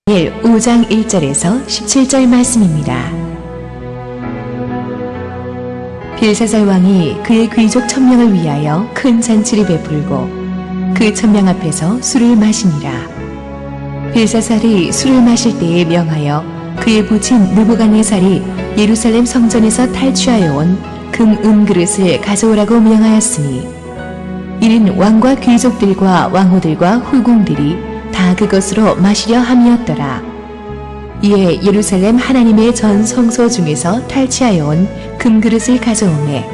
다니엘 5장 1절에서 17절 말씀입니다. 벨사살 왕이 그의 귀족 1000명을 위하여 큰 잔치를 베풀고 그 1000명 앞에서 술을 마시니라. 벨사살이 술을 마실 때에 명하여 그의 부친 느부갓네살이 예루살렘 성전에서 탈취하여 온 금 은그릇을 가져오라고 명하였으니 이는 왕과 귀족들과 왕후들과 후궁들이 다 그것으로 마시려 함이었더라. 이에 예루살렘 하나님의 전 성소 중에서 탈취하여 온 금그릇을 가져오매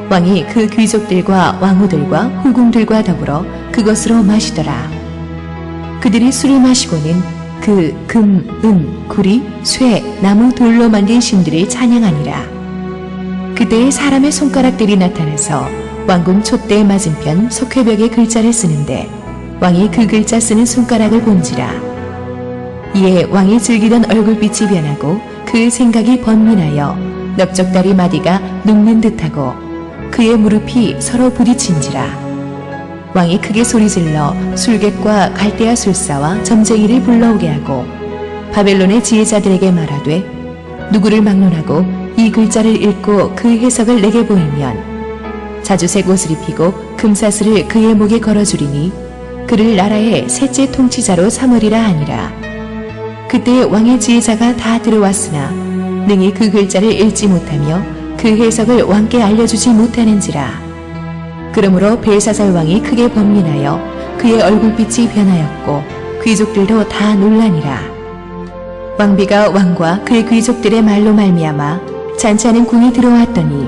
왕이 그 귀족들과 왕후들과 후궁들과 더불어 그것으로 마시더라. 그들이 술을 마시고는 그 금, 은, 구리, 쇠, 나무, 돌로 만든 신들을 찬양하니라. 그때에 사람의 손가락들이 나타나서 왕궁 촛대의 맞은편 석회벽에 글자를 쓰는데 왕이 그 글자 쓰는 손가락을 본지라. 이에 왕이 즐기던 얼굴빛이 변하고 그 생각이 번민하여 넓적다리 마디가 눕는 듯하고 그의 무릎이 서로 부딪힌지라. 왕이 크게 소리질러 술객과 갈대아 술사와 점쟁이를 불러오게 하고 바벨론의 지혜자들에게 말하되 누구를 막론하고 이 글자를 읽고 그 해석을 내게 보이면 자주색 옷을 입히고 금사슬을 그의 목에 걸어주리니 그를 나라의 셋째 통치자로 삼으리라 하니라. 그때 왕의 지혜자가 다 들어왔으나 능히 그 글자를 읽지 못하며 그 해석을 왕께 알려주지 못하는지라. 그러므로 벨사살 왕이 크게 번민하여 그의 얼굴빛이 변하였고 귀족들도 다 놀라니라. 왕비가 왕과 그의 귀족들의 말로 말미암아 잔치하는 궁이 들어왔더니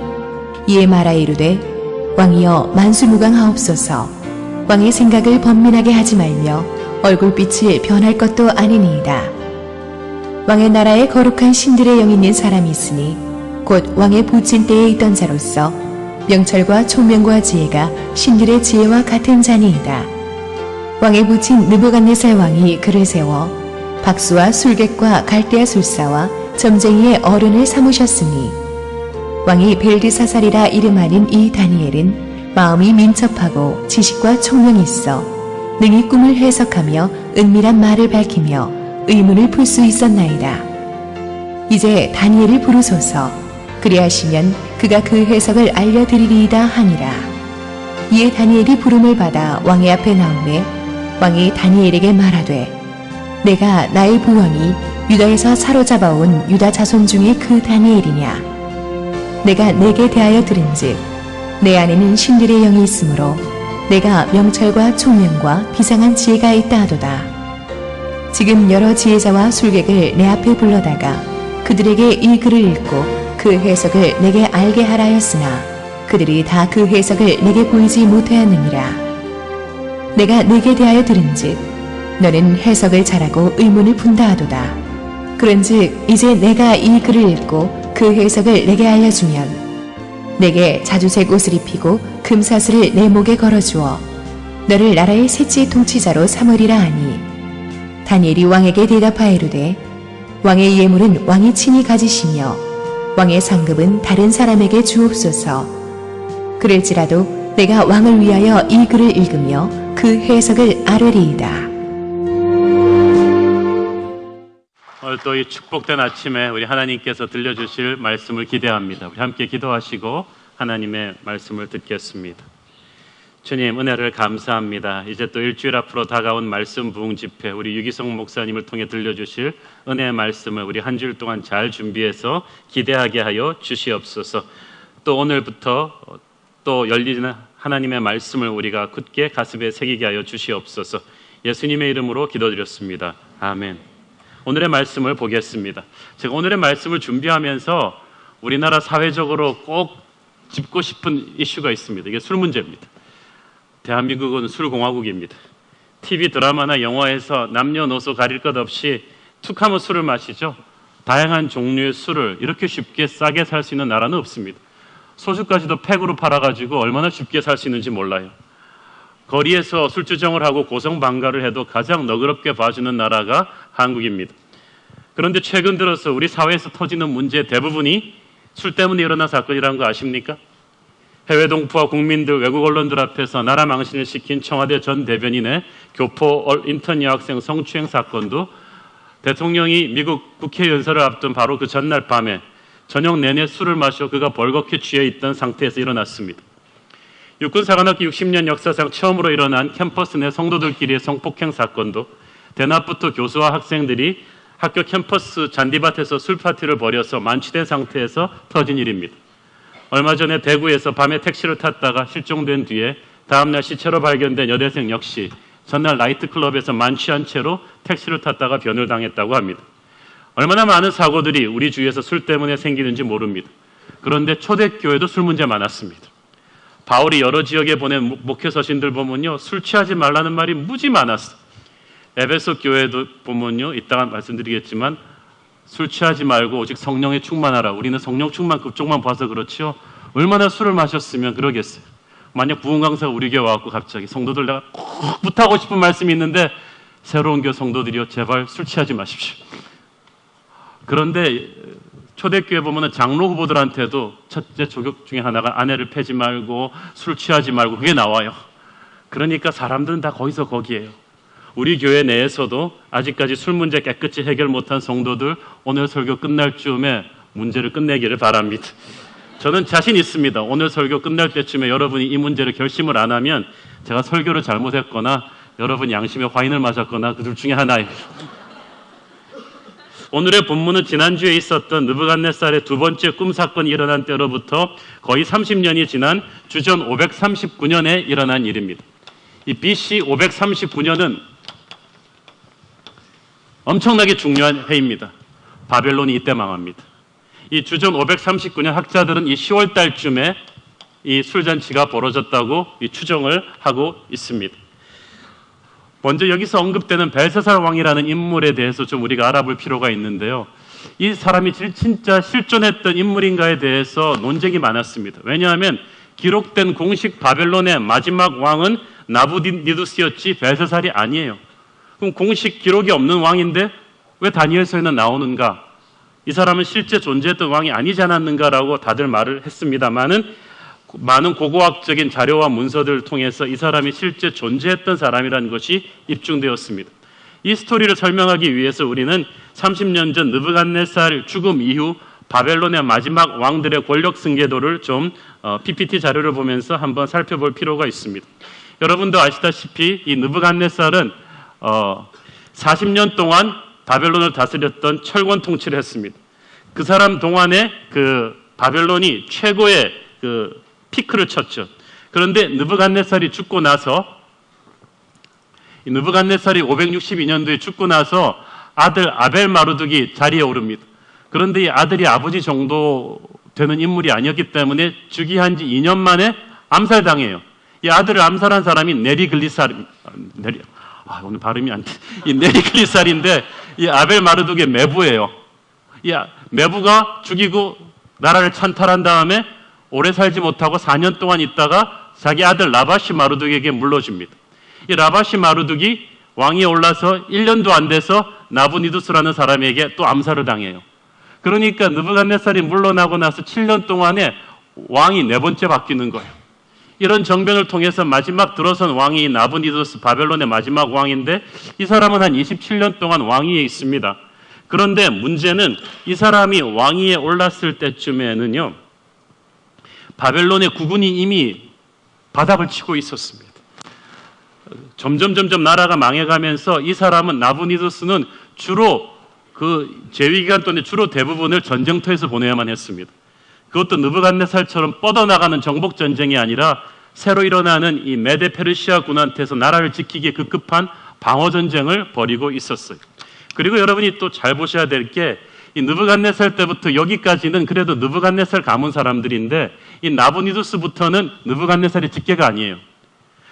이에 말하 이르되 왕이여 만수무강하옵소서. 왕의 생각을 번민하게 하지 말며 얼굴빛을 변할 것도 아니니이다. 왕의 나라에 거룩한 신들의 영이 있는 사람이 있으니 곧 왕의 부친 때에 있던 자로서 명철과 총명과 지혜가 신들의 지혜와 같은 자니이다. 왕의 부친 느부갓네살 왕이 그를 세워 박수와 술객과 갈대아 술사와 점쟁이의 어른을 삼으셨으니 왕이 벨드사살이라 이름하는 이 다니엘은 마음이 민첩하고 지식과 총명이 있어 능히 꿈을 해석하며 은밀한 말을 밝히며 의문을 풀 수 있었나이다. 이제 다니엘을 부르소서. 그리하시면 그가 그 해석을 알려드리리이다 하니라. 이에 다니엘이 부름을 받아 왕의 앞에 나오매 왕이 다니엘에게 말하되 내가 나의 부왕이 유다에서 사로잡아온 유다 자손 중에 그 다니엘이냐. 내가 내게 대하여 들은즉 내 안에는 신들의 영이 있으므로 내가 명철과 총명과 비상한 지혜가 있다 하도다. 지금 여러 지혜자와 술객을 내 앞에 불러다가 그들에게 이 글을 읽고 그 해석을 내게 알게 하라 하였으나 그들이 다 그 해석을 내게 보이지 못하였느니라. 내가 내게 대하여 들은즉 너는 해석을 잘하고 의문을 푼다 하도다. 그런즉 이제 내가 이 글을 읽고 그 해석을 내게 알려주면 내게 자주색 옷을 입히고 금사슬을 내 목에 걸어주어 너를 나라의 셋째 통치자로 삼으리라 하니 다니엘이 왕에게 대답하이르되 왕의 예물은 왕이 친히 가지시며 왕의 상급은 다른 사람에게 주옵소서. 그럴지라도 내가 왕을 위하여 이 글을 읽으며 그 해석을 아뢰리이다. 오늘 또 이 축복된 아침에 우리 하나님께서 들려주실 말씀을 기대합니다. 우리 함께 기도하시고 하나님의 말씀을 듣겠습니다. 주님 은혜를 감사합니다. 이제 또 일주일 앞으로 다가온 말씀 부흥 집회 우리 유기성 목사님을 통해 들려주실 은혜의 말씀을 우리 한 주일 동안 잘 준비해서 기대하게 하여 주시옵소서. 또 오늘부터 또 열리는 하나님의 말씀을 우리가 굳게 가슴에 새기게 하여 주시옵소서. 예수님의 이름으로 기도드렸습니다. 아멘. 오늘의 말씀을 보겠습니다. 제가 오늘의 말씀을 준비하면서 우리나라 사회적으로 꼭 짚고 싶은 이슈가 있습니다. 이게 술 문제입니다. 대한민국은 술공화국입니다. TV 드라마나 영화에서 남녀노소 가릴 것 없이 툭 하면 술을 마시죠. 다양한 종류의 술을 이렇게 쉽게 싸게 살 수 있는 나라는 없습니다. 소주까지도 팩으로 팔아가지고 얼마나 쉽게 살 수 있는지 몰라요. 거리에서 술주정을 하고 고성방가를 해도 가장 너그럽게 봐주는 나라가 한국입니다. 그런데 최근 들어서 우리 사회에서 터지는 문제 대부분이 술 때문에 일어난 사건이라는 거 아십니까? 해외 동포와 국민들, 외국 언론들 앞에서 나라 망신을 시킨 청와대 전 대변인의 교포 인턴 여학생 성추행 사건도 대통령이 미국 국회 연설을 앞둔 바로 그 전날 밤에 저녁 내내 술을 마셔 그가 벌겋게 취해 있던 상태에서 일어났습니다. 육군사관학교 60년 역사상 처음으로 일어난 캠퍼스 내 성도들끼리의 성폭행 사건도 대낮부터 교수와 학생들이 학교 캠퍼스 잔디밭에서 술파티를 벌여서 만취된 상태에서 터진 일입니다. 얼마 전에 대구에서 밤에 택시를 탔다가 실종된 뒤에 다음날 시체로 발견된 여대생 역시 전날 나이트클럽에서 만취한 채로 택시를 탔다가 변을 당했다고 합니다. 얼마나 많은 사고들이 우리 주위에서 술 때문에 생기는지 모릅니다. 그런데 초대교회도 술 문제 많았습니다. 바울이 여러 지역에 보낸 목회 서신들 보면요, 술 취하지 말라는 말이 무지 많았어. 에베소 교회도 보면요, 이따가 말씀드리겠지만 술 취하지 말고 오직 성령에 충만하라. 우리는 성령 충만 그쪽만 봐서 그렇지요. 얼마나 술을 마셨으면 그러겠어요. 만약 부흥 강사가 우리 교회 와갖고 갑자기 성도들 내가 꼭 부탁하고 싶은 말씀이 있는데 새로운 교회 성도들이요, 제발 술 취하지 마십시오. 그런데 초대교회 보면은 장로 후보들한테도 첫째 조격 중에 하나가 아내를 패지 말고 술 취하지 말고 그게 나와요. 그러니까 사람들은 다 거기서 거기에요. 우리 교회 내에서도 아직까지 술 문제 깨끗이 해결 못한 성도들 오늘 설교 끝날 즈음에 문제를 끝내기를 바랍니다. 저는 자신 있습니다. 오늘 설교 끝날 때쯤에 여러분이 이 문제를 결심을 안 하면 제가 설교를 잘못했거나 여러분 양심에 화인을 맞았거나 그 둘 중에 하나예요. 오늘의 본문은 지난주에 있었던 느부갓네살의 두 번째 꿈 사건이 일어난 때로부터 거의 30년이 지난 주전 539년에 일어난 일입니다. 이 BC 539년은 엄청나게 중요한 해입니다. 바벨론이 이때 망합니다. 이 주전 539년 학자들은 이 10월 달쯤에 이 술잔치가 벌어졌다고 이 추정을 하고 있습니다. 먼저 여기서 언급되는 벨사살 왕이라는 인물에 대해서 좀 우리가 알아볼 필요가 있는데요. 이 사람이 진짜 실존했던 인물인가에 대해서 논쟁이 많았습니다. 왜냐하면 기록된 공식 바벨론의 마지막 왕은 나부니두스였지 벨사살이 아니에요. 그럼 공식 기록이 없는 왕인데 왜 다니엘서에는 나오는가? 이 사람은 실제 존재했던 왕이 아니지 않았는가라고 다들 말을 했습니다만은 많은 고고학적인 자료와 문서들을 통해서 이 사람이 실제 존재했던 사람이라는 것이 입증되었습니다. 이 스토리를 설명하기 위해서 우리는 30년 전 느부갓네살 죽음 이후 바벨론의 마지막 왕들의 권력 승계도를 좀 PPT 자료를 보면서 한번 살펴볼 필요가 있습니다. 여러분도 아시다시피 이 느부갓네살은 40년 동안 바벨론을 다스렸던 철권 통치를 했습니다. 그 사람 동안에 그 바벨론이 최고의 그 피크를 쳤죠. 그런데 느부갓네살이 죽고 나서 느부갓네살이 562년도에 죽고 나서 아들 아벨 마르둑이 자리에 오릅니다. 그런데 이 아들이 아버지 정도 되는 인물이 아니었기 때문에 즉위한 지 2년 만에 암살당해요. 이 아들을 암살한 사람이 오늘 발음이 안 돼. 이 네리글리살인데 이 아벨 마르둑의 매부예요. 이 매부가 죽이고 나라를 찬탈한 다음에 오래 살지 못하고 4년 동안 있다가 자기 아들 라바시 마르둑에게 물러줍니다. 이 라바시 마르둑이 왕위에 올라서 1년도 안 돼서 나부니두스라는 사람에게 또 암살을 당해요. 그러니까 느부갓네살이 물러나고 나서 7년 동안에 왕이 4번째 바뀌는 거예요. 이런 정변을 통해서 마지막 들어선 왕이 나부니두스 바벨론의 마지막 왕인데 이 사람은 한 27년 동안 왕위에 있습니다. 그런데 문제는 이 사람이 왕위에 올랐을 때쯤에는요, 바벨론의 국군이 이미 바닥을 치고 있었습니다. 점점 나라가 망해가면서 이 사람은 나부니두스는 주로 그 재위기간 동안에 주로 대부분을 전쟁터에서 보내야만 했습니다. 그것도 느부갓네살처럼 뻗어나가는 정복 전쟁이 아니라 새로 일어나는 이 메데 페르시아 군한테서 나라를 지키기에 급급한 방어 전쟁을 벌이고 있었어요. 그리고 여러분이 또 잘 보셔야 될 게 이 느부갓네살 때부터 여기까지는 그래도 느부갓네살 가문 사람들인데 이 나부니두스부터는 느부갓네살의 직계가 아니에요.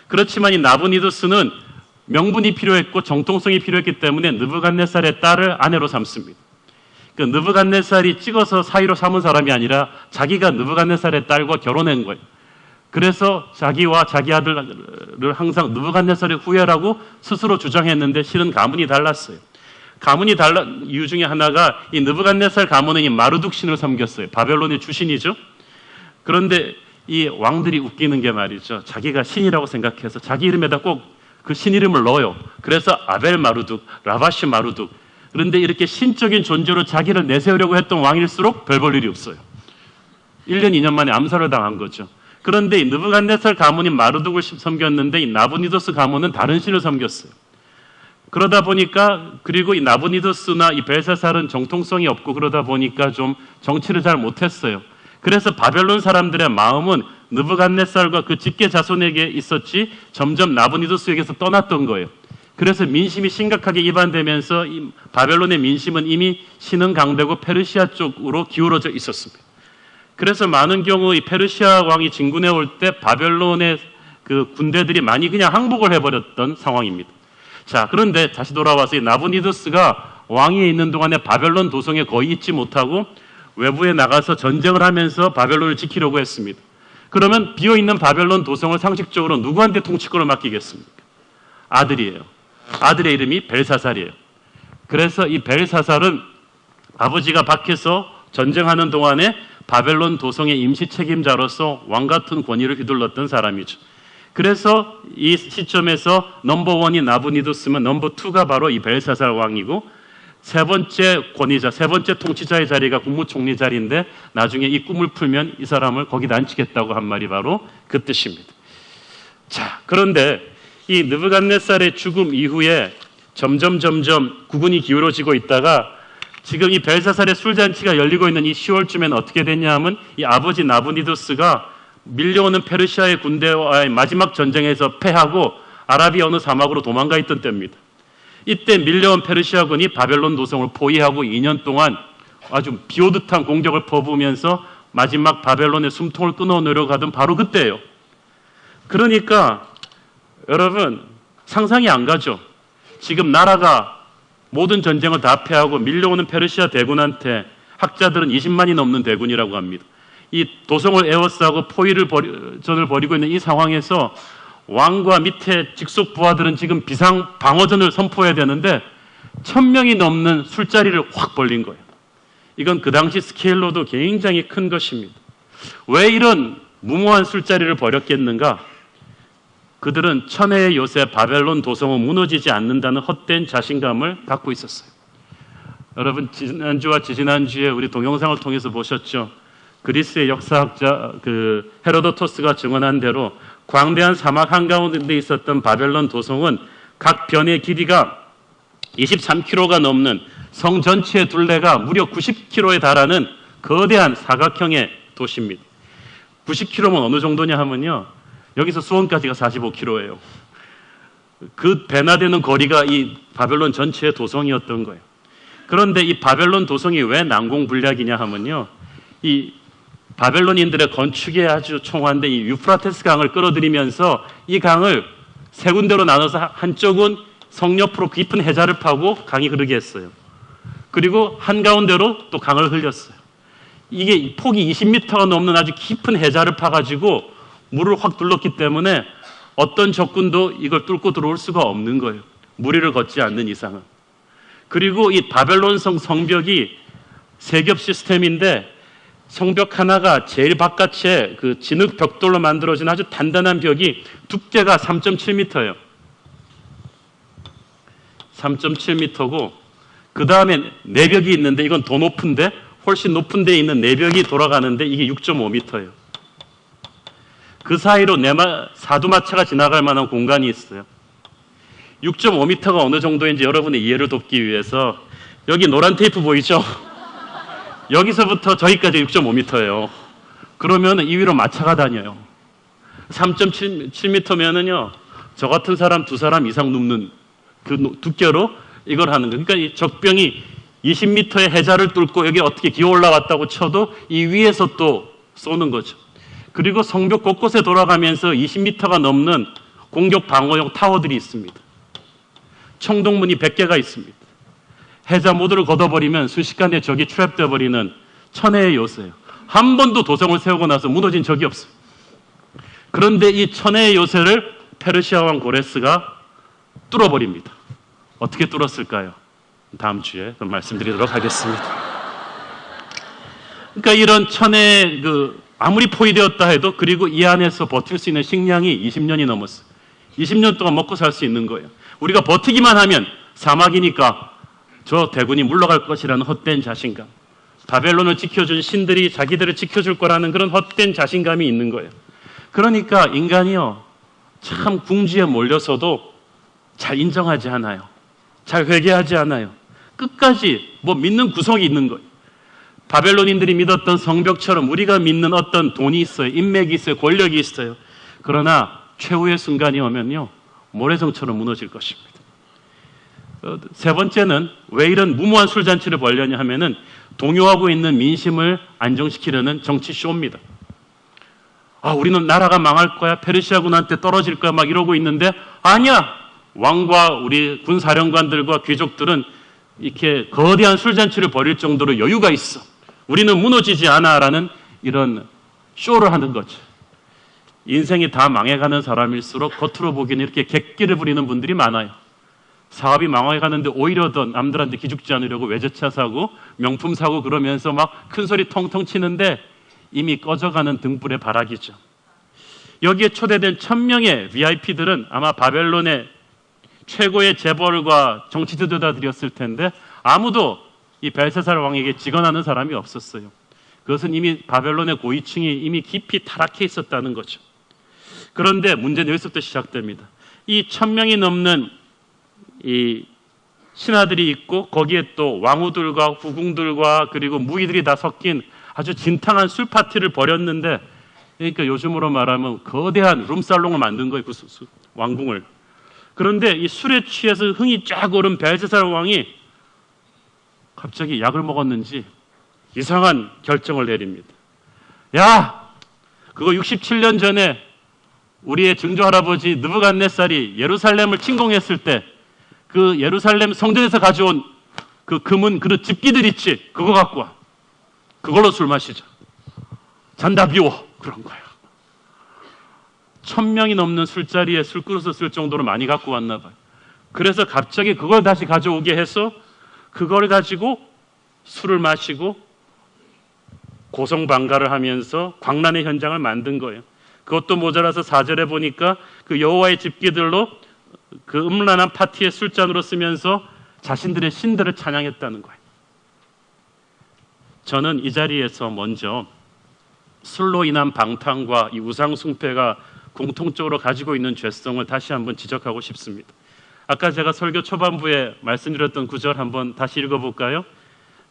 그렇지만 이 나부니두스는 명분이 필요했고 정통성이 필요했기 때문에 느부갓네살의 딸을 아내로 삼습니다. 그 느부갓네살이 찍어서 사위로 삼은 사람이 아니라 자기가 느부갓네살의 딸과 결혼한 거예요. 그래서 자기와 자기 아들을 항상 느부갓네살의 후예라고 스스로 주장했는데 실은 가문이 달랐어요. 가문이 달라 이유 중에 하나가 이 느부갓네살 가문은 이 마르둑 신을 섬겼어요. 바벨론의 주신이죠. 그런데 이 왕들이 웃기는 게 말이죠. 자기가 신이라고 생각해서 자기 이름에다 꼭 그 신 이름을 넣어요. 그래서 아벨 마르둑, 라바시 마르둑. 그런데 이렇게 신적인 존재로 자기를 내세우려고 했던 왕일수록 별 볼 일이 없어요. 1년, 2년 만에 암살을 당한 거죠. 그런데 이 느부갓네살 가문이 마르둑을 섬겼는데 이 나부니도스 가문은 다른 신을 섬겼어요. 그러다 보니까 그리고 이 나부니도스나 이 벨사살은 정통성이 없고 그러다 보니까 좀 정치를 잘 못했어요. 그래서 바벨론 사람들의 마음은 느부갓네살과 그 직계 자손에게 있었지 점점 나부니도스에게서 떠났던 거예요. 그래서 민심이 심각하게 이반되면서 이 바벨론의 민심은 이미 신흥 강대국 페르시아 쪽으로 기울어져 있었습니다. 그래서 많은 경우 이 페르시아 왕이 진군해 올 때 바벨론의 그 군대들이 많이 그냥 항복을 해버렸던 상황입니다. 자, 그런데 다시 돌아와서 이 나부니도스가 왕위에 있는 동안에 바벨론 도성에 거의 있지 못하고 외부에 나가서 전쟁을 하면서 바벨론을 지키려고 했습니다. 그러면 비어있는 바벨론 도성을 상식적으로 누구한테 통치권을 맡기겠습니까? 아들이에요. 아들의 이름이 벨사살이에요. 그래서 이 벨사살은 아버지가 밖에서 전쟁하는 동안에 바벨론 도성의 임시 책임자로서 왕 같은 권위를 휘둘렀던 사람이죠. 그래서 이 시점에서 넘버1이 나부니도스면 넘버2가 바로 이 벨사살 왕이고 세 번째 권위자, 세 번째 통치자의 자리가 국무총리 자리인데 나중에 이 꿈을 풀면 이 사람을 거기다 앉히겠다고 한 말이 바로 그 뜻입니다. 자, 그런데 이 느부갓네살의 죽음 이후에 점점 국운이 기울어지고 있다가 지금 이 벨사살의 술잔치가 열리고 있는 이 10월쯤에는 어떻게 됐냐 하면 이 아버지 나부니도스가 밀려오는 페르시아의 군대와의 마지막 전쟁에서 패하고 아라비아 어느 사막으로 도망가 있던 때입니다. 이때 밀려온 페르시아군이 바벨론 도성을 포위하고 2년 동안 아주 비오듯한 공격을 퍼부으면서 마지막 바벨론의 숨통을 끊어내려고 하던 바로 그때예요. 그러니까 여러분 상상이 안 가죠. 지금 나라가 모든 전쟁을 다 패하고 밀려오는 페르시아 대군한테 학자들은 20만이 넘는 대군이라고 합니다. 이 도성을 에워싸고 포위전을 벌이고 있는 이 상황에서 왕과 밑에 직속 부하들은 지금 비상 방어전을 선포해야 되는데 1000명이 넘는 술자리를 확 벌린 거예요. 이건 그 당시 스케일로도 굉장히 큰 것입니다. 왜 이런 무모한 술자리를 벌였겠는가? 그들은 천혜의 요새 바벨론 도성은 무너지지 않는다는 헛된 자신감을 갖고 있었어요. 여러분 지난주와 지지난주에 우리 동영상을 통해서 보셨죠? 그리스의 역사학자 헤로도토스가 증언한 대로 광대한 사막 한가운데 있었던 바벨론 도성은 각 변의 길이가 23km가 넘는 성 전체의 둘레가 무려 90km에 달하는 거대한 사각형의 도시입니다. 90km면 어느 정도냐 하면요. 여기서 수원까지가 45km예요. 그 배나 되는 거리가 이 바벨론 전체의 도성이었던 거예요. 그런데 이 바벨론 도성이 왜 난공불락이냐 하면요. 이 바벨론인들의 건축에 아주 총한데 이 유프라테스 강을 끌어들이면서 이 강을 세 군데로 나눠서 한쪽은 성 옆으로 깊은 해자를 파고 강이 흐르게 했어요. 그리고 한가운데로 또 강을 흘렸어요. 이게 폭이 20m가 넘는 아주 깊은 해자를 파가지고 물을 확 둘렀기 때문에 어떤 적군도 이걸 뚫고 들어올 수가 없는 거예요. 무리를 걷지 않는 이상은. 그리고 이 바벨론 성벽이 세겹 시스템인데 성벽 하나가 제일 바깥에 그 진흙 벽돌로 만들어진 아주 단단한 벽이 두께가 3.7m예요. 3.7m고 그 다음에 내벽이 있는데 이건 더 높은데 훨씬 높은 데에 있는 내벽이 돌아가는데 이게 6.5m예요. 그 사이로 사두마차가 지나갈 만한 공간이 있어요. 6.5m가 어느 정도인지 여러분의 이해를 돕기 위해서 여기 노란 테이프 보이죠? 여기서부터 저기까지 6.5m예요. 그러면 이 위로 마차가 다녀요. 3.7m면은요, 저 같은 사람 2사람 이상 눕는 그 두께로 이걸 하는 거예요. 그러니까 이 적병이 20m의 해자를 뚫고 여기 어떻게 기어 올라왔다고 쳐도 이 위에서 또 쏘는 거죠. 그리고 성벽 곳곳에 돌아가면서 20m가 넘는 공격 방어용 타워들이 있습니다. 청동문이 100개가 있습니다. 해자 모두를 걷어버리면 순식간에 적이 트랩되어 버리는 천혜의 요새예요. 한 번도 도성을 세우고 나서 무너진 적이 없어요. 그런데 이 천혜의 요새를 페르시아 왕 고레스가 뚫어버립니다. 어떻게 뚫었을까요? 다음 주에 말씀드리도록 하겠습니다. 그러니까 이런 천혜의 아무리 포위되었다 해도 그리고 이 안에서 버틸 수 있는 식량이 20년이 넘었어요. 20년 동안 먹고 살 수 있는 거예요. 우리가 버티기만 하면 사막이니까 저 대군이 물러갈 것이라는 헛된 자신감, 바벨론을 지켜준 신들이 자기들을 지켜줄 거라는 그런 헛된 자신감이 있는 거예요. 그러니까 인간이요, 참 궁지에 몰려서도 잘 인정하지 않아요. 잘 회개하지 않아요. 끝까지 뭐 믿는 구석이 있는 거예요. 바벨론인들이 믿었던 성벽처럼 우리가 믿는 어떤 돈이 있어요. 인맥이 있어요. 권력이 있어요. 그러나 최후의 순간이 오면요, 모래성처럼 무너질 것입니다. 세 번째는 왜 이런 무모한 술잔치를 벌려냐 하면은 동요하고 있는 민심을 안정시키려는 정치 쇼입니다. 우리는 나라가 망할 거야, 페르시아군한테 떨어질 거야 막 이러고 있는데, 아니야, 왕과 우리 군사령관들과 귀족들은 이렇게 거대한 술잔치를 벌일 정도로 여유가 있어, 우리는 무너지지 않아라는 이런 쇼를 하는 거죠. 인생이 다 망해가는 사람일수록 겉으로 보기에는 이렇게 객기를 부리는 분들이 많아요. 사업이 망해가는데 오히려 더 남들한테 기죽지 않으려고 외제차 사고 명품 사고 그러면서 막 큰소리 통통 치는데 이미 꺼져가는 등불의 발악이죠. 여기에 초대된 1000명의 VIP들은 아마 바벨론의 최고의 재벌과 정치 지도자 드렸을 텐데 아무도 이 벨사살 왕에게 직언하는 사람이 없었어요. 그것은 이미 바벨론의 고위층이 이미 깊이 타락해 있었다는 거죠. 그런데 문제는 여기서부터 시작됩니다. 이 1000명이 넘는 이 신하들이 있고 거기에 또 왕후들과 후궁들과 그리고 무기들이 다 섞인 아주 진탕한 술 파티를 벌였는데, 그러니까 요즘으로 말하면 거대한 룸살롱을 만든 거예요. 그 왕궁을. 그런데 이 술에 취해서 흥이 쫙 오른 벨사살 왕이 갑자기 약을 먹었는지 이상한 결정을 내립니다. 야, 그거 67년 전에 우리의 증조 할아버지 느부갓네살이 예루살렘을 침공했을 때 그 예루살렘 성전에서 가져온 그 금은 그릇 집기들 있지, 그거 갖고 와. 그걸로 술 마시자. 잔다 비워. 그런 거야. 1000명이 넘는 술자리에 술그릇을 쓸 정도로 많이 갖고 왔나 봐요. 그래서 갑자기 그걸 다시 가져오게 해서 그걸 가지고 술을 마시고 고성방가를 하면서 광란의 현장을 만든 거예요. 그것도 모자라서 4절에 보니까 그 여호와의 집기들로 그 음란한 파티의 술잔으로 쓰면서 자신들의 신들을 찬양했다는 거예요. 저는 이 자리에서 먼저 술로 인한 방탕과 이 우상 숭배가 공통적으로 가지고 있는 죄성을 다시 한번 지적하고 싶습니다. 아까 제가 설교 초반부에 말씀드렸던 구절 한번 다시 읽어볼까요?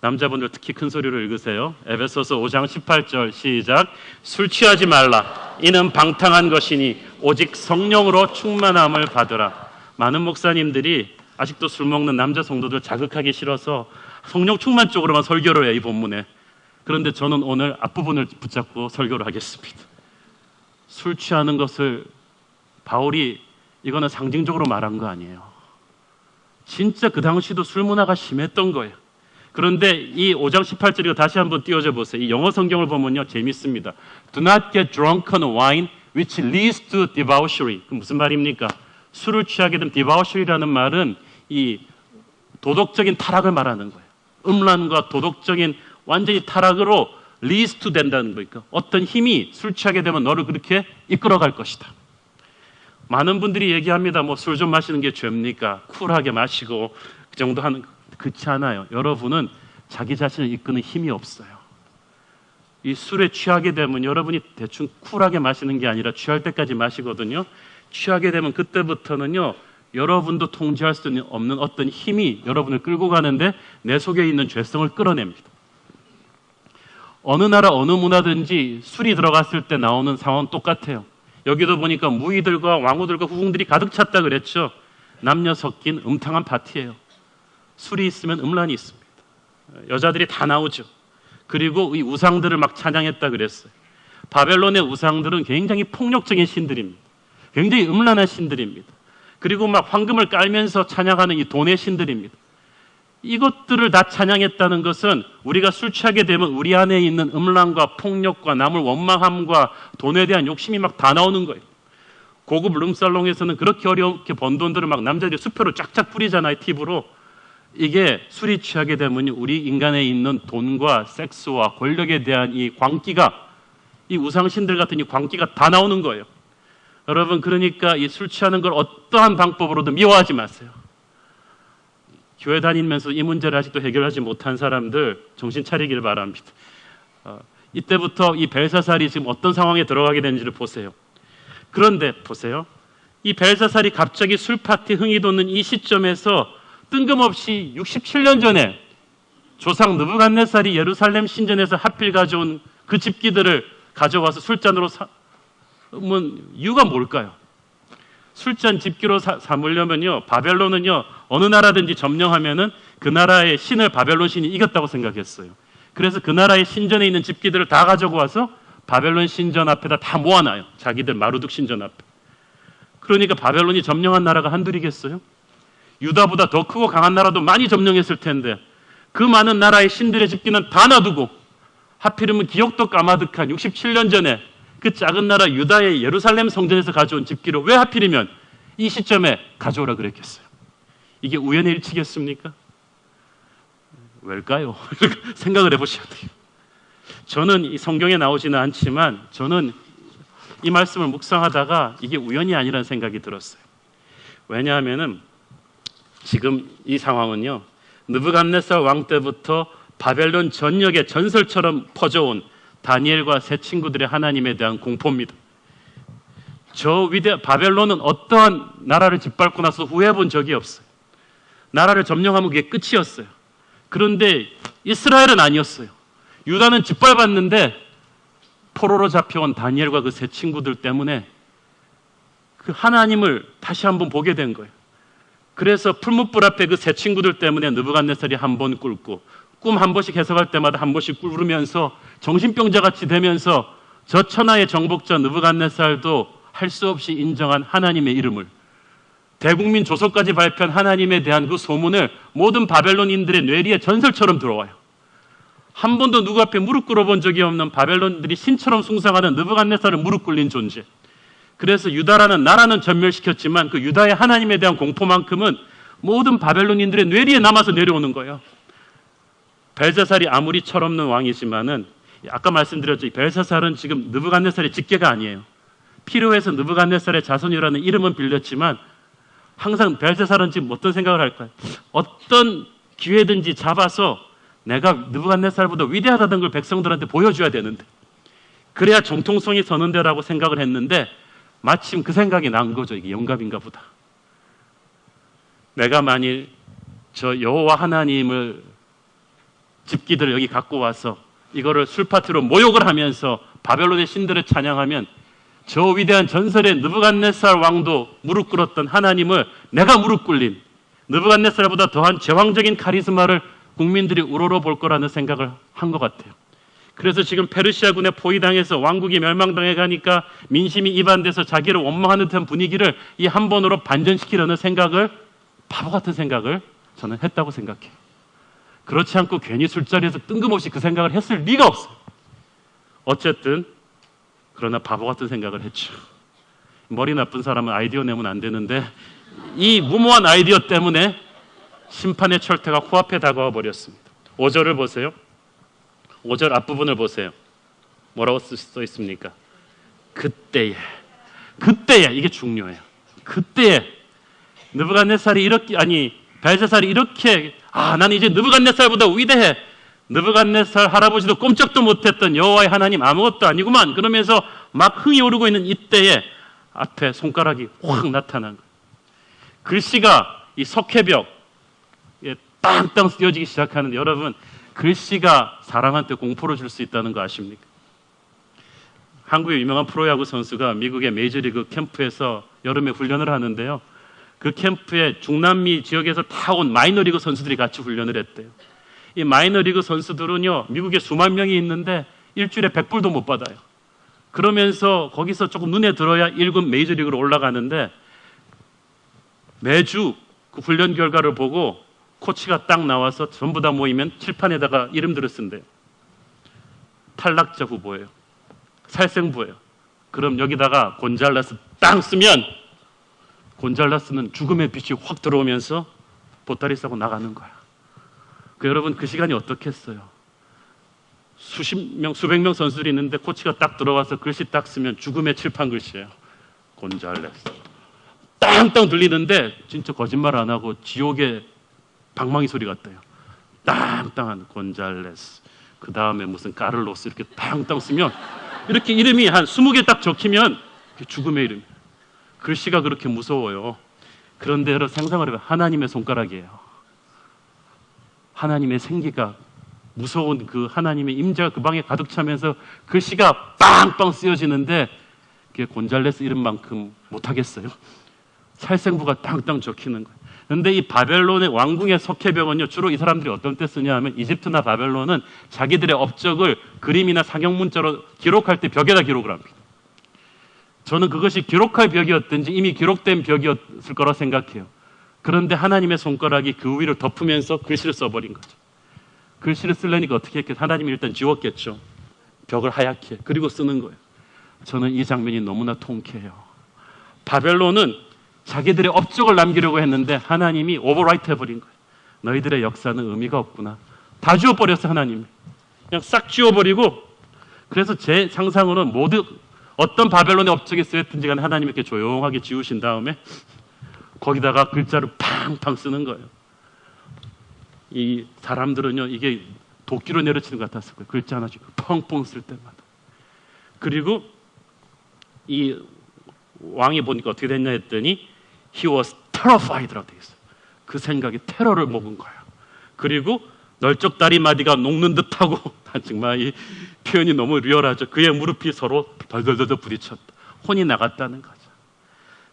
남자분들 특히 큰 소리로 읽으세요. 에베소서 5장 18절 시작. 술 취하지 말라. 이는 방탕한 것이니 오직 성령으로 충만함을 받으라. 많은 목사님들이 아직도 술 먹는 남자 성도들 자극하기 싫어서 성령 충만 쪽으로만 설교를 해요, 이 본문에. 그런데 저는 오늘 앞부분을 붙잡고 설교를 하겠습니다. 술 취하는 것을 바울이 이거는 상징적으로 말한 거 아니에요. 진짜 그 당시도 술 문화가 심했던 거예요. 그런데 이 5장 18절 이거 다시 한번 띄워줘 보세요. 이 영어 성경을 보면요, 재밌습니다. Do not get drunk on wine which leads to debauchery. 그 무슨 말입니까? 술을 취하게 되면 debauchery라는 말은 이 도덕적인 타락을 말하는 거예요. 음란과 도덕적인 완전히 타락으로 leads to 된다는 거니까 어떤 힘이 술 취하게 되면 너를 그렇게 이끌어갈 것이다. 많은 분들이 얘기합니다. 뭐 술 좀 마시는 게 죄입니까? 쿨하게 마시고 그 정도 하는 거. 그렇지 않아요. 여러분은 자기 자신을 이끄는 힘이 없어요. 이 술에 취하게 되면 여러분이 대충 쿨하게 마시는 게 아니라 취할 때까지 마시거든요. 취하게 되면 그때부터는요, 여러분도 통제할 수 없는 어떤 힘이 여러분을 끌고 가는데 내 속에 있는 죄성을 끌어냅니다. 어느 나라 어느 문화든지 술이 들어갔을 때 나오는 상황은 똑같아요. 여기도 보니까 무희들과 왕후들과 후궁들이 가득 찼다 그랬죠. 남녀 섞인 음탕한 파티예요. 술이 있으면 음란이 있습니다. 여자들이 다 나오죠. 그리고 이 우상들을 막 찬양했다 그랬어요. 바벨론의 우상들은 굉장히 폭력적인 신들입니다. 굉장히 음란한 신들입니다. 그리고 막 황금을 깔면서 찬양하는 이 돈의 신들입니다. 이것들을 다 찬양했다는 것은 우리가 술 취하게 되면 우리 안에 있는 음란과 폭력과 남을 원망함과 돈에 대한 욕심이 막 다 나오는 거예요. 고급 룸살롱에서는 그렇게 어렵게 번 돈들을 막 남자들이 수표로 쫙쫙 뿌리잖아요, 팁으로. 이게 술이 취하게 되면 우리 인간에 있는 돈과 섹스와 권력에 대한 이 광기가, 이 우상신들 같은 이 광기가 다 나오는 거예요. 여러분, 그러니까 이 술 취하는 걸 어떠한 방법으로도 미워하지 마세요. 교회 다니면서 이 문제를 아직도 해결하지 못한 사람들 정신 차리길 바랍니다. 이때부터 이 벨사살이 지금 어떤 상황에 들어가게 되는지를 보세요. 그런데 보세요. 이 벨사살이 갑자기 술 파티 흥이 돋는 이 시점에서 뜬금없이 67년 전에 조상 느부갓네살이 예루살렘 신전에서 하필 가져온 그 집기들을 가져와서 술잔으로 삼은 이유가 뭘까요? 술잔 집기로 삼으려면요, 바벨론은요 어느 나라든지 점령하면은 그 나라의 신을 바벨론 신이 이겼다고 생각했어요. 그래서 그 나라의 신전에 있는 집기들을 다 가지고 와서 바벨론 신전 앞에다 다 모아놔요. 자기들 마루둑 신전 앞에. 그러니까 바벨론이 점령한 나라가 한둘이겠어요? 유다보다 더 크고 강한 나라도 많이 점령했을 텐데 그 많은 나라의 신들의 집기는 다 놔두고 하필이면 기억도 까마득한 67년 전에 그 작은 나라 유다의 예루살렘 성전에서 가져온 집기를 왜 하필이면 이 시점에 가져오라 그랬겠어요? 이게 우연의 일치겠습니까? 왜일까요? 생각을 해보셔야 돼요. 저는 이 성경에 나오지는 않지만 저는 이 말씀을 묵상하다가 이게 우연이 아니라는 생각이 들었어요. 왜냐하면은 지금 이 상황은요, 느부갓네살 왕 때부터 바벨론 전역에 전설처럼 퍼져온 다니엘과 세 친구들의 하나님에 대한 공포입니다. 바벨론은 어떠한 나라를 짓밟고 나서 후회해 본 적이 없어요. 나라를 점령하면 그게 끝이었어요. 그런데 이스라엘은 아니었어요. 유다는 짓밟았는데 포로로 잡혀온 다니엘과 그 세 친구들 때문에 그 하나님을 다시 한번 보게 된 거예요. 그래서 풀무불 앞에 그 세 친구들 때문에 느부갓네살이 한 번 꿇고 꿈 한 번씩 해석할 때마다 한 번씩 꿇으면서 정신병자같이 되면서 저 천하의 정복자 느부갓네살도 할 수 없이 인정한 하나님의 이름을, 대국민 조서까지 발표한 하나님에 대한 그 소문을 모든 바벨론인들의 뇌리에 전설처럼 들어와요. 한 번도 누구 앞에 무릎 꿇어본 적이 없는 바벨론들이 신처럼 숭상하는 느부갓네살을 무릎 꿇린 존재. 그래서 유다라는 나라는 전멸시켰지만 그 유다의 하나님에 대한 공포만큼은 모든 바벨론인들의 뇌리에 남아서 내려오는 거예요. 벨사살이 아무리 철없는 왕이지만은 아까 말씀드렸죠. 벨사살은 지금 느부갓네살의 직계가 아니에요. 필요해서 느부갓네살의 자손이라는 이름은 빌렸지만 항상 벨사살은 지금 어떤 생각을 할까요? 어떤 기회든지 잡아서 내가 느부갓네살보다 위대하다는 걸 백성들한테 보여줘야 되는데 그래야 정통성이 서는 데라고 생각을 했는데 마침 그 생각이 난 거죠. 이게 영감인가 보다. 내가 만일 저 여호와 하나님을 집기들을 여기 갖고 와서 이거를 술파티로 모욕을 하면서 바벨론의 신들을 찬양하면 저 위대한 전설의 느부갓네살 왕도 무릎 꿇었던 하나님을 내가 무릎 꿇린 느부갓네살보다 더한 제왕적인 카리스마를 국민들이 우러러 볼 거라는 생각을 한 것 같아요. 그래서 지금 페르시아군에 포위당해서 왕국이 멸망당해 가니까 민심이 이반돼서 자기를 원망하는 듯한 분위기를 이 한 번으로 반전시키려는 생각을, 바보 같은 생각을 저는 했다고 생각해요. 그렇지 않고 괜히 술자리에서 뜬금없이 그 생각을 했을 리가 없어요. 어쨌든 그러나 바보 같은 생각을 했죠. 머리 나쁜 사람은 아이디어 내면 안 되는데 이 무모한 아이디어 때문에 심판의 철퇴가 코앞에 다가와 버렸습니다. 5절을 보세요. 5절 앞부분을 보세요. 뭐라고 써 있습니까? 그때에 이게 중요해요. 그때에 느부갓네살이 이렇게, 벨사살이 이렇게, 나는 이제 느부갓네살보다 위대해, 느부갓네살 할아버지도 꼼짝도 못했던 여호와의 하나님 아무것도 아니구만, 그러면서 막 흥이 오르고 있는 이때에 앞에 손가락이 확 나타난 거예요. 글씨가 이 석회벽에 땅땅 쓰여지기 시작하는데, 여러분, 글씨가 사람한테 공포를 줄 수 있다는 거 아십니까? 한국의 유명한 프로야구 선수가 미국의 메이저리그 캠프에서 여름에 훈련을 하는데요, 그 캠프에 중남미 지역에서 다 온 마이너리그 선수들이 같이 훈련을 했대요. 이 마이너리그 선수들은요, 미국에 수만 명이 있는데 일주일에 100불도 못 받아요. 그러면서 거기서 조금 눈에 들어야 1군 메이저리그로 올라가는데, 매주 그 훈련 결과를 보고 코치가 딱 나와서 전부 다 모이면 칠판에다가 이름들을 쓴대요. 탈락자 후보예요. 살생부예요. 그럼 여기다가 곤잘라스 땅 쓰면 곤잘라스는 죽음의 빛이 확 들어오면서 보따리 싸고 나가는 거야. 여러분, 그 시간이 어떻겠어요? 수백 명 선수들이 있는데 코치가 딱 들어와서 글씨 딱 쓰면 죽음의 칠판 글씨예요. 곤잘라스. 땅땅 들리는데 진짜 거짓말 안 하고 지옥의 방망이 소리 같아요. 땅땅한 곤잘레스, 그 다음에 무슨 까를로스 이렇게 땅땅 쓰면 이렇게 이름이 한 20개 딱 적히면 죽음의 이름. 글씨가 그렇게 무서워요. 그런데 여러분 상상을 해봐요. 하나님의 손가락이에요. 하나님의 생기가 무서운 그 하나님의 임재가 그 방에 가득 차면서 글씨가 빵빵 쓰여지는데 그게 곤잘레스 이름만큼 못하겠어요. 살생부가 땅땅 적히는 거예요. 그런데 이 바벨론의 왕궁의 석회벽은요, 주로 이 사람들이 어떤 때 쓰냐 하면 이집트나 바벨론은 자기들의 업적을 그림이나 상형문자로 기록할 때 벽에다 기록을 합니다. 저는 그것이 기록할 벽이었든지 이미 기록된 벽이었을 거라 생각해요. 그런데 하나님의 손가락이 그 위를 덮으면서 글씨를 써버린 거죠. 글씨를 쓰려니까 어떻게 했겠어요? 하나님이 일단 지웠겠죠. 벽을 하얗게. 그리고 쓰는 거예요. 저는 이 장면이 너무나 통쾌해요. 바벨론은 자기들의 업적을 남기려고 했는데 하나님이 오버라이트 해버린 거예요. 너희들의 역사는 의미가 없구나. 다 지워버렸어요. 하나님이. 그냥 싹 지워버리고, 그래서 제 상상으로는 어떤 바벨론의 업적이 쓰였든지 간에 하나님이 이렇게 조용하게 지우신 다음에 거기다가 글자를 팡팡 쓰는 거예요. 이 사람들은요, 이게 도끼로 내려치는 것 같았을 거예요. 글자 하나씩 펑펑 쓸 때마다. 그리고 이 왕이 보니까 어떻게 됐냐 했더니 He was terrified라고 되어 있어요. 그 생각에 테러를 먹은 거예요. 그리고 널쩍 다리마디가 녹는 듯하고 정말 이 표현이 너무 리얼하죠. 그의 무릎이 서로 덜덜덜 부딪혔다. 혼이 나갔다는 거죠.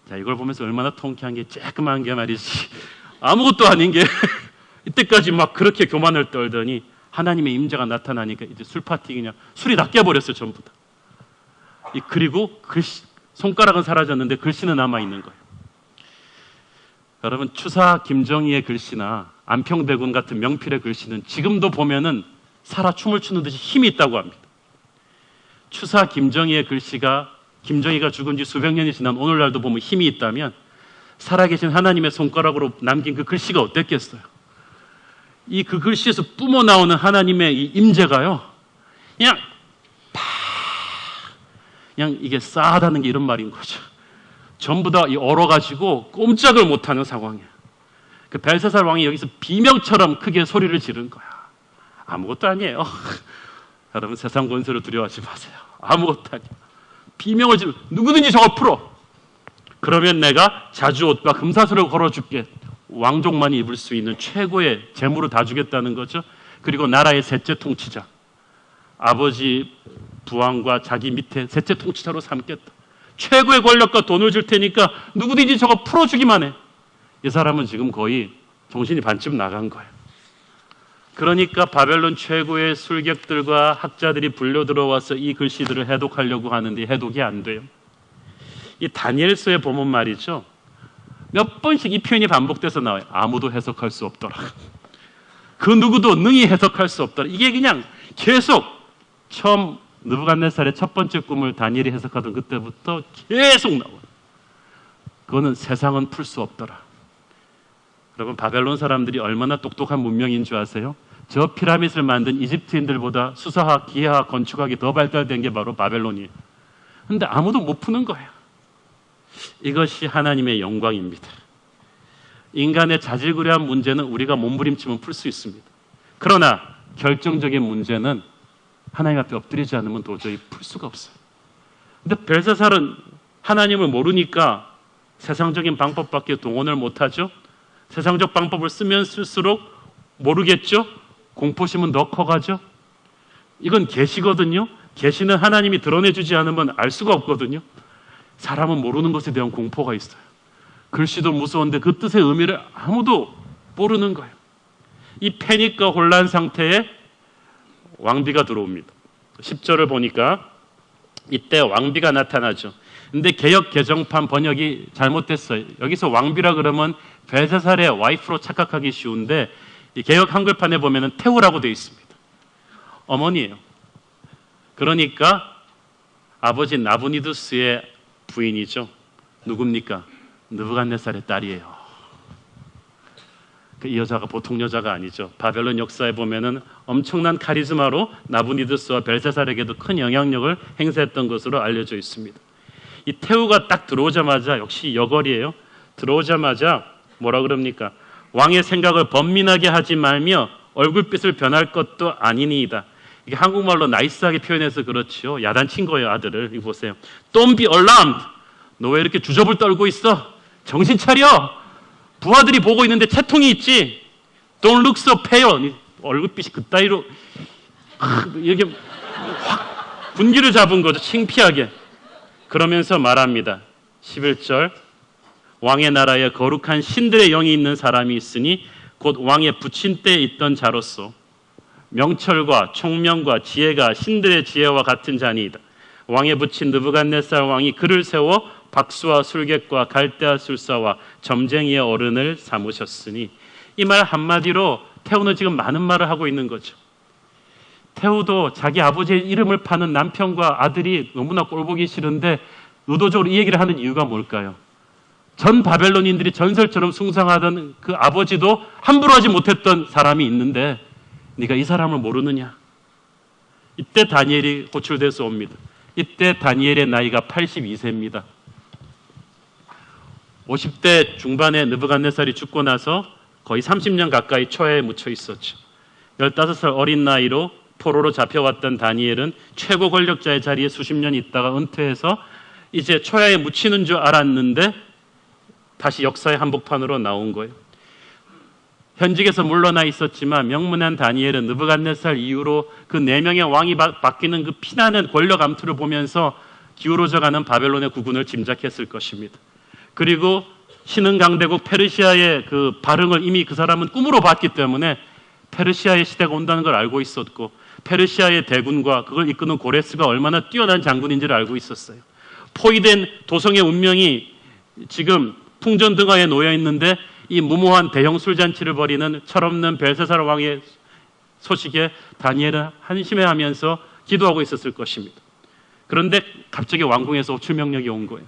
자, 이걸 보면서 얼마나 통쾌한 게 쬐끄만 게 말이지. 아무것도 아닌 게 이때까지 막 그렇게 교만을 떨더니 하나님의 임재가 나타나니까 이제 술 파티 그냥 술이 다 깨버렸어요. 전부 다. 그리고 글씨, 손가락은 사라졌는데 글씨는 남아있는 거예요. 여러분, 추사 김정희의 글씨나 안평대군 같은 명필의 글씨는 지금도 보면은 살아 춤을 추는 듯이 힘이 있다고 합니다. 추사 김정희의 글씨가, 김정희가 죽은 지 수백 년이 지난 오늘날도 보면 힘이 있다면 살아계신 하나님의 손가락으로 남긴 그 글씨가 어땠겠어요? 그 글씨에서 뿜어 나오는 하나님의 이 임재가요, 그냥 이게 싸하다는 게 이런 말인 거죠. 전부 다 얼어가지고 꼼짝을 못하는 상황이에요. 그 벨사살 왕이 여기서 비명처럼 크게 소리를 지른 거야. 아무것도 아니에요. 여러분, 세상 권세를 두려워하지 마세요. 아무것도 아니에요. 비명을 지르, 누구든지 저걸 풀어. 그러면 내가 자주옷과 금사슬을 걸어줄게. 왕족만이 입을 수 있는 최고의 재물을 다 주겠다는 거죠. 그리고 나라의 셋째 통치자, 아버지 부왕과 자기 밑에 셋째 통치자로 삼겠다. 최고의 권력과 돈을 줄 테니까 누구든지 저거 풀어주기만 해. 이 사람은 지금 거의 정신이 반쯤 나간 거예요. 그러니까 바벨론 최고의 술객들과 학자들이 불려 들어와서 이 글씨들을 해독하려고 하는데 해독이 안 돼요. 이 다니엘서에 보면 말이죠, 몇 번씩 이 표현이 반복돼서 나와요. 아무도 해석할 수 없더라. 그 누구도 능히 해석할 수 없더라. 이게 그냥 계속 처음 느부갓네살의 첫 번째 꿈을 다니엘이 해석하던 그때부터 계속 나와요. 그거는 세상은 풀 수 없더라. 여러분, 바벨론 사람들이 얼마나 똑똑한 문명인 줄 아세요? 저 피라밋을 만든 이집트인들보다 수사학, 기하학, 건축학이 더 발달된 게 바로 바벨론이에요. 근데 아무도 못 푸는 거예요. 이것이 하나님의 영광입니다. 인간의 자질구레한 문제는 우리가 몸부림치면 풀 수 있습니다. 그러나 결정적인 문제는 하나님 앞에 엎드리지 않으면 도저히 풀 수가 없어요. 근데 벨사살은 하나님을 모르니까 세상적인 방법밖에 동원을 못하죠. 세상적 방법을 쓰면 쓸수록 모르겠죠. 공포심은 더 커가죠. 이건 계시거든요. 계시는 하나님이 드러내주지 않으면 알 수가 없거든요. 사람은 모르는 것에 대한 공포가 있어요. 글씨도 무서운데 그 뜻의 의미를 아무도 모르는 거예요. 이 패닉과 혼란 상태에 왕비가 들어옵니다. 10절을 보니까 이때 왕비가 나타나죠. 근데 개역 개정판 번역이 잘못됐어요. 여기서 왕비라 그러면 벨사살의 와이프로 착각하기 쉬운데 이 개역 한글판에 보면은 태우라고 되어 있습니다. 어머니예요. 그러니까 아버지 나부니두스의 부인이죠. 누굽니까? 느부갓네살의 딸이에요. 이 여자가 보통 여자가 아니죠. 바벨론 역사에 보면은 엄청난 카리스마로 나부니두스와 벨사살에게도 큰 영향력을 행사했던 것으로 알려져 있습니다. 이 태우가 딱 들어오자마자 역시 여걸이에요. 들어오자마자 뭐라 그럽니까? 왕의 생각을 번민하게 하지 말며 얼굴빛을 변할 것도 아니니이다. 이게 한국말로 나이스하게 표현해서 그렇지요. 야단친 거예요, 아들을. 이거 보세요. Don't be alarmed. 너 왜 이렇게 주접을 떨고 있어? 정신 차려. 부하들이 보고 있는데 채통이 있지. Don't look so pale. 얼굴빛이 그따위로 이렇게 확 분기를 잡은 거죠. 창피하게. 그러면서 말합니다. 11절. 왕의 나라에 거룩한 신들의 영이 있는 사람이 있으니 곧 왕의 부친 때에 있던 자로서 명철과 총명과 지혜가 신들의 지혜와 같은 자니이다. 왕의 부친 느부갓네살 왕이 그를 세워 박수와 술객과 갈대아 술사와 점쟁이의 어른을 삼으셨으니, 이 말 한마디로 태우는 지금 많은 말을 하고 있는 거죠. 태우도 자기 아버지의 이름을 파는 남편과 아들이 너무나 꼴보기 싫은데 의도적으로 이 얘기를 하는 이유가 뭘까요? 전 바벨론인들이 전설처럼 숭상하던 그 아버지도 함부로 하지 못했던 사람이 있는데 네가 이 사람을 모르느냐? 이때 다니엘이 호출돼서 옵니다. 이때 다니엘의 나이가 82세입니다. 50대 중반에 느부갓네살이 죽고 나서 거의 30년 가까이 초야에 묻혀 있었죠. 15살 어린 나이로 포로로 잡혀왔던 다니엘은 최고 권력자의 자리에 수십 년 있다가 은퇴해서 이제 초야에 묻히는 줄 알았는데 다시 역사의 한복판으로 나온 거예요. 현직에서 물러나 있었지만 명문한 다니엘은 느부갓네살 이후로 그 4명의 왕이 바뀌는 그 피나는 권력 암투를 보면서 기울어져가는 바벨론의 국운을 짐작했을 것입니다. 그리고 신흥 강대국 페르시아의 그 발흥을 이미 그 사람은 꿈으로 봤기 때문에 페르시아의 시대가 온다는 걸 알고 있었고, 페르시아의 대군과 그걸 이끄는 고레스가 얼마나 뛰어난 장군인지를 알고 있었어요. 포위된 도성의 운명이 지금 풍전등화에 놓여 있는데 이 무모한 대형 술잔치를 벌이는 철없는 벨사살 왕의 소식에 다니엘은 한심해하면서 기도하고 있었을 것입니다. 그런데 갑자기 왕궁에서 호출 명령이 온 거예요.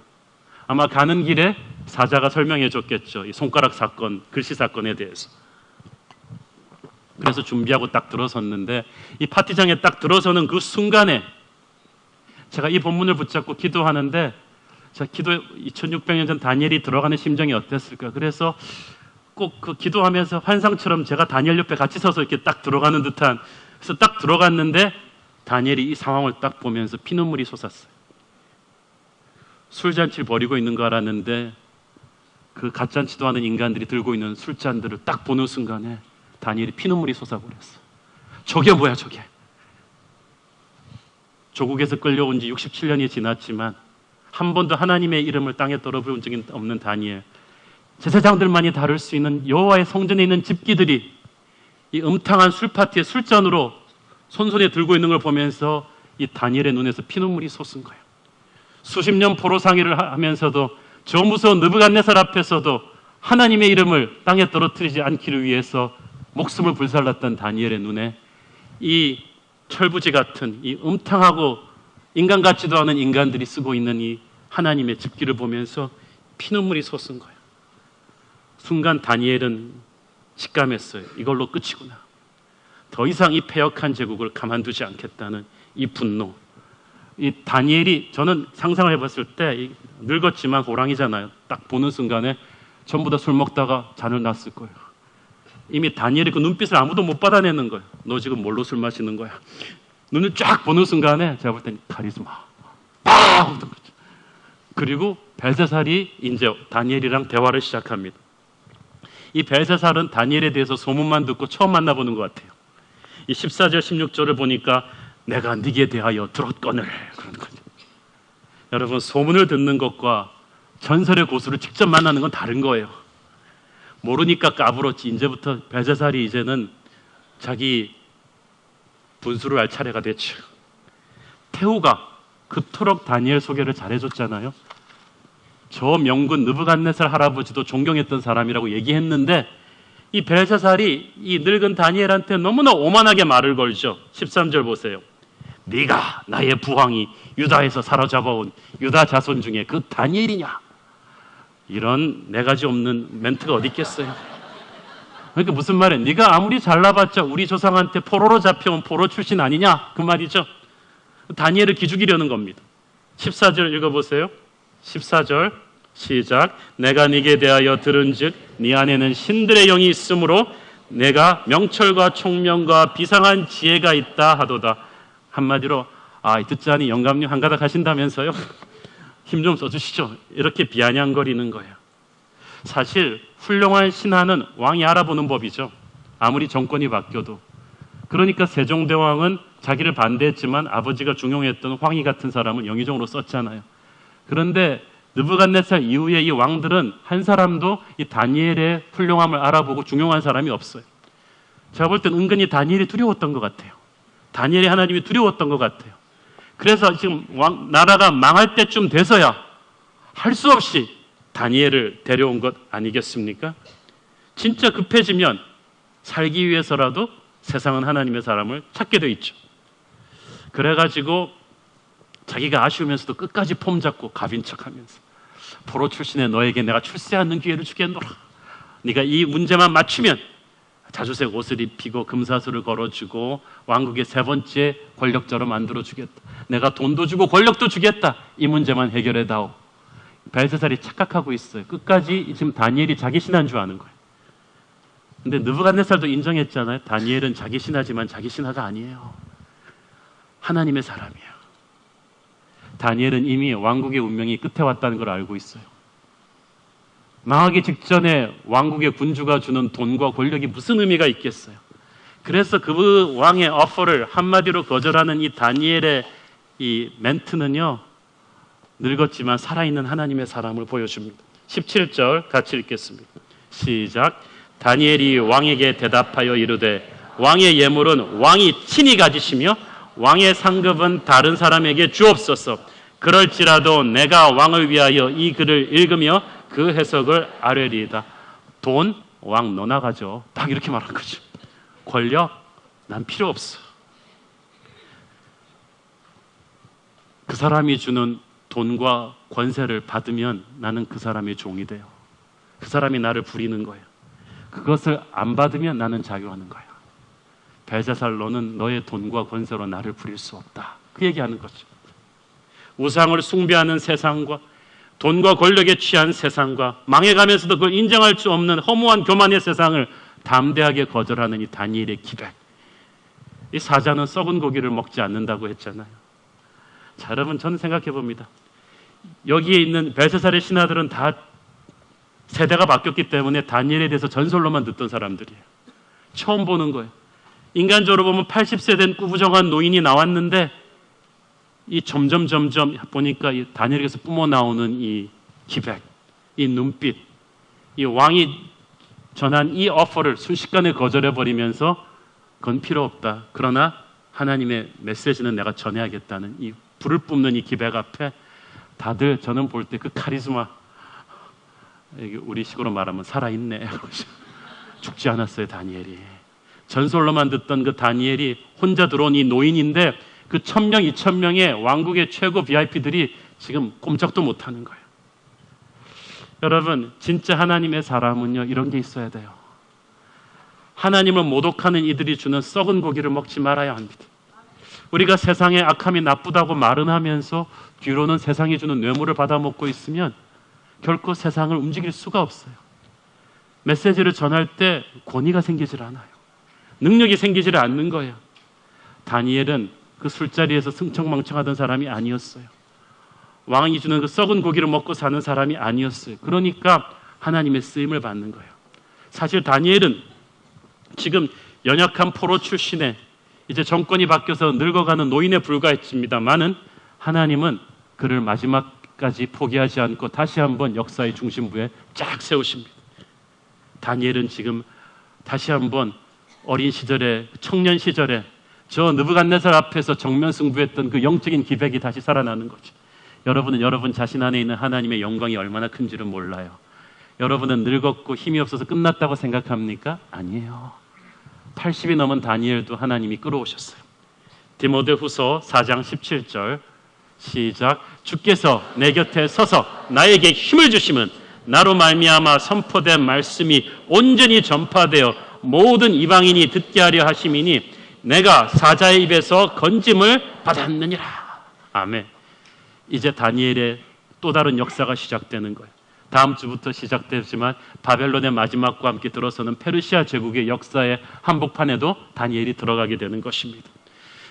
아마 가는 길에 사자가 설명해 줬겠죠. 이 손가락 사건, 글씨 사건에 대해서. 그래서 준비하고 딱 들어섰는데 이 파티장에 딱 들어서는 그 순간에 제가 이 본문을 붙잡고 기도하는데, 자, 기도 2600년 전 다니엘이 들어가는 심정이 어땠을까? 그래서 꼭 그 기도하면서 환상처럼 제가 다니엘 옆에 같이 서서 이렇게 딱 들어가는 듯한, 그래서 딱 들어갔는데 다니엘이 이 상황을 딱 보면서 피눈물이 솟았어요. 술잔치를 벌이고 있는 거 알았는데 그 갓잔치도 하는 인간들이 들고 있는 술잔들을 딱 보는 순간에 다니엘이 피눈물이 솟아버렸어. 저게 뭐야 저게. 조국에서 끌려온 지 67년이 지났지만 한 번도 하나님의 이름을 땅에 떨어본 적이 없는 다니엘, 제사장들만이 다룰 수 있는 여호와의 성전에 있는 집기들이 이 음탕한 술파티의 술잔으로 손손에 들고 있는 걸 보면서 이 다니엘의 눈에서 피눈물이 솟은 거예요. 수십 년 포로 상의를 하면서도 저 무서운 느부갓네살 앞에서도 하나님의 이름을 땅에 떨어뜨리지 않기를 위해서 목숨을 불살랐던 다니엘의 눈에 이 철부지 같은 이 음탕하고 인간 같지도 않은 인간들이 쓰고 있는 이 하나님의 집기를 보면서 피눈물이 솟은 거예요. 순간 다니엘은 직감했어요. 이걸로 끝이구나. 더 이상 이 패역한 제국을 가만두지 않겠다는 이 분노. 이 다니엘이, 저는 상상을 해봤을 때 늙었지만 호랑이잖아요. 딱 보는 순간에 전부 다 술 먹다가 잔을 놨을 거예요. 이미 다니엘이 그 눈빛을 아무도 못 받아내는 거예요. 너 지금 뭘로 술 마시는 거야? 눈을 쫙 보는 순간에 제가 볼 때는 카리스마 팍! 그리고 벨사살이 이제 다니엘이랑 대화를 시작합니다. 이 벨사살은 다니엘에 대해서 소문만 듣고 처음 만나보는 것 같아요. 이 14절 16절을 보니까 내가 네게 대하여 들었거늘, 그런 거죠. 여러분, 소문을 듣는 것과 전설의 고수를 직접 만나는 건 다른 거예요. 모르니까 까불었지. 이제부터 벨사살이 이제는 자기 분수를 알 차례가 됐죠. 태후가 그토록 다니엘 소개를 잘해줬잖아요. 저 명군 느부갓네살 할아버지도 존경했던 사람이라고 얘기했는데 이 벨사살이 이 늙은 다니엘한테 너무나 오만하게 말을 걸죠. 13절 보세요. 네가 나의 부왕이 유다에서 사로잡아온 유다 자손 중에 그 다니엘이냐? 이런 네 가지 없는 멘트가 어디 있겠어요. 그러니까 무슨 말이에요? 네가 아무리 잘나봤자 우리 조상한테 포로로 잡혀온 포로 출신 아니냐? 그 말이죠. 다니엘을 기죽이려는 겁니다. 14절 읽어보세요. 14절 시작. 내가 네게 대하여 들은즉 네 안에는 신들의 영이 있으므로 내가 명철과 총명과 비상한 지혜가 있다 하도다. 한마디로 듣자니 영감님 한가닥 하신다면서요? 힘 좀 써주시죠. 이렇게 비아냥거리는 거예요. 사실 훌륭한 신하는 왕이 알아보는 법이죠. 아무리 정권이 바뀌어도. 그러니까 세종대왕은 자기를 반대했지만 아버지가 중용했던 황희 같은 사람을 영의정으로 썼잖아요. 그런데 느부갓네살 이후에 이 왕들은 한 사람도 이 다니엘의 훌륭함을 알아보고 중용한 사람이 없어요. 제가 볼 땐 은근히 다니엘이 두려웠던 것 같아요. 다니엘이 하나님이 두려웠던 것 같아요. 그래서 지금 나라가 망할 때쯤 돼서야 할 수 없이 다니엘을 데려온 것 아니겠습니까? 진짜 급해지면 살기 위해서라도 세상은 하나님의 사람을 찾게 돼 있죠. 그래가지고 자기가 아쉬우면서도 끝까지 폼 잡고 갑인 척하면서 포로 출신의 너에게 내가 출세하는 기회를 주겠노라. 네가 이 문제만 맞추면 자주색 옷을 입히고 금사슬을 걸어주고 왕국의 세 번째 권력자로 만들어주겠다. 내가 돈도 주고 권력도 주겠다. 이 문제만 해결해다오. 벨사살이 착각하고 있어요. 끝까지 지금 다니엘이 자기 신하인 줄 아는 거예요. 근데 느부갓네살도 인정했잖아요. 다니엘은 자기 신하지만 자기 신하가 아니에요. 하나님의 사람이에요. 다니엘은 이미 왕국의 운명이 끝에 왔다는 걸 알고 있어요. 망하기 직전에 왕국의 군주가 주는 돈과 권력이 무슨 의미가 있겠어요. 그래서 그 왕의 오퍼를 한마디로 거절하는 이 다니엘의 이 멘트는요, 늙었지만 살아있는 하나님의 사람을 보여줍니다. 17절 같이 읽겠습니다. 시작. 다니엘이 왕에게 대답하여 이르되 왕의 예물은 왕이 친히 가지시며 왕의 상급은 다른 사람에게 주옵소서. 그럴지라도 내가 왕을 위하여 이 글을 읽으며 그 해석을 아뢰리이다. 돈, 왕 너나 가져. 딱 이렇게 말한 거죠. 권력, 난 필요 없어. 그 사람이 주는 돈과 권세를 받으면 나는 그 사람의 종이 돼요. 그 사람이 나를 부리는 거예요. 그것을 안 받으면 나는 자유하는 거예요. 벨사살, 너는 너의 돈과 권세로 나를 부릴 수 없다. 그 얘기하는 거죠. 우상을 숭배하는 세상과 돈과 권력에 취한 세상과 망해가면서도 그걸 인정할 수 없는 허무한 교만의 세상을 담대하게 거절하는 이 다니엘의 기백. 이 사자는 썩은 고기를 먹지 않는다고 했잖아요. 자, 여러분, 저는 생각해 봅니다. 여기에 있는 벨사살의 신하들은 다 세대가 바뀌었기 때문에 다니엘에 대해서 전설로만 듣던 사람들이에요. 처음 보는 거예요. 인간적으로 보면 80세 된 꾸부정한 노인이 나왔는데 이 점점 보니까 이 다니엘에게서 뿜어 나오는 이 기백, 이 눈빛, 이 왕이 전한 이 오퍼를 순식간에 거절해 버리면서 그건 필요 없다. 그러나 하나님의 메시지는 내가 전해야겠다는 이 불을 뿜는 이 기백 앞에 다들 저는 볼 때 그 카리스마, 우리 식으로 말하면 살아있네. 죽지 않았어요, 다니엘이. 전설로만 듣던 그 다니엘이 혼자 들어온 이 노인인데 그 1000명, 2000명의 왕국의 최고 VIP들이 지금 꼼짝도 못하는 거예요. 여러분, 진짜 하나님의 사람은요, 이런 게 있어야 돼요. 하나님을 모독하는 이들이 주는 썩은 고기를 먹지 말아야 합니다. 우리가 세상의 악함이 나쁘다고 말은 하면서 뒤로는 세상이 주는 뇌물을 받아먹고 있으면 결코 세상을 움직일 수가 없어요. 메시지를 전할 때 권위가 생기질 않아요. 능력이 생기질 않는 거예요. 다니엘은 그 술자리에서 승청망청하던 사람이 아니었어요. 왕이 주는 그 썩은 고기를 먹고 사는 사람이 아니었어요. 그러니까 하나님의 쓰임을 받는 거예요. 사실 다니엘은 지금 연약한 포로 출신의 이제 정권이 바뀌어서 늙어가는 노인에 불과했습니다만은 하나님은 그를 마지막까지 포기하지 않고 다시 한번 역사의 중심부에 쫙 세우십니다. 다니엘은 지금 다시 한번 어린 시절에, 청년 시절에 저 느부갓네살 앞에서 정면 승부했던 그 영적인 기백이 다시 살아나는 거죠. 여러분은 여러분 자신 안에 있는 하나님의 영광이 얼마나 큰지를 몰라요. 여러분은 늙었고 힘이 없어서 끝났다고 생각합니까? 아니에요. 80이 넘은 다니엘도 하나님이 끌어오셨어요. 디모데후서 4장 17절 시작. 주께서 내 곁에 서서 나에게 힘을 주심은 나로 말미암아 선포된 말씀이 온전히 전파되어 모든 이방인이 듣게 하려 하심이니 내가 사자의 입에서 건짐을 받았느니라. 아멘. 이제 다니엘의 또 다른 역사가 시작되는 거예요. 다음 주부터 시작되지만 바벨론의 마지막과 함께 들어서는 페르시아 제국의 역사의 한복판에도 다니엘이 들어가게 되는 것입니다.